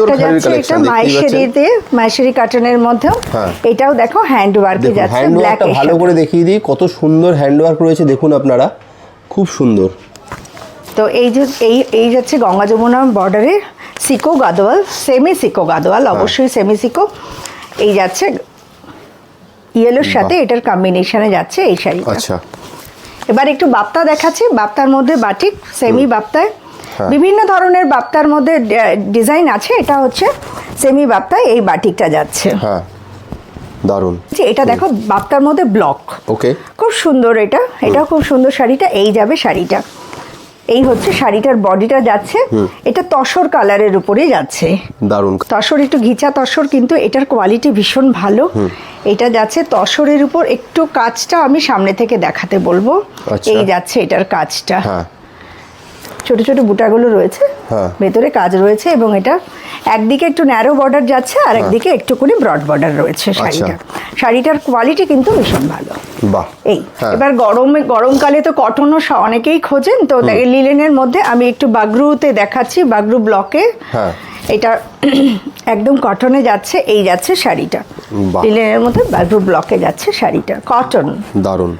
এটা যাচ্ছে এটা মাইশেরিতে, মাইশেরি কাটনের মধ্যে। এটাও দেখো হ্যান্ড ওয়ার্কে যাচ্ছে, ব্ল্যাক। ভালো করে দেখিয়ে দিই, কত সুন্দর হ্যান্ড ওয়ার্ক রয়েছে দেখুন আপনারা, খুব সুন্দর। তো এই যে এই যাচ্ছে গঙ্গা যমুনা বর্ডারে সিকো গাদোয়াল, সেমি সিকো গাদোয়াল, অবশ্যই সেমি সিকো। এই যাচ্ছে ইয়েলোর সাথে এটার কম্বিনেশনে যাচ্ছে এই শাড়িটা। আচ্ছা, এবার একটু বাপ্তা দেখাচ্ছি। বাপ্তার মধ্যে বাটিক, সেমি বাপ্তায় বিভিন্ন ধরনের বাপ্তার মধ্যে ডিজাইন আছে। এটা হচ্ছে সেমি বাপ্তায় এই বাটিকটা যাচ্ছে। হ্যাঁ, দারুণ। এটা দেখো বাপ্তার মধ্যে ব্লক, ওকে, খুব সুন্দর। এটাও খুব সুন্দর শাড়িটা। এই যাবে শাড়িটা, এই হচ্ছে শাড়িটার বডিটা যাচ্ছে। এটা তসর কালারের উপরেই যাচ্ছে, দারুণ তসর, একটু ঘিচা তসর, কিন্তু এটার কোয়ালিটি ভীষণ ভালো। এটা যাচ্ছে তসরের উপর, একটু কাজটা আমি সামনে থেকে দেখাতে বলবো। এই যাচ্ছে এটার কাজটা, ছোট ছোট বুটাগুলো রয়েছে, ভেতরে কাজ রয়েছে, এবং এটা একদিকে একটু ন্যারো বর্ডার যাচ্ছে আর একদিকে একটুখানি ব্রড বর্ডার রয়েছে শাড়িটা। শাড়িটার কোয়ালিটি কিন্তু ভীষণ ভালো। এই এবার গরমকালে তো কটনও অনেকেই খোঁজেন, তো লিলেনের মধ্যে আমি একটু বাগরুতে দেখাচ্ছি, বাগরু ব্লকে। এটা একদম কটনে যাচ্ছে, এই যাচ্ছে শাড়িটা, লিলেনের মধ্যে বাগরু ব্লকে যাচ্ছে শাড়িটা, কটন, দারুণ।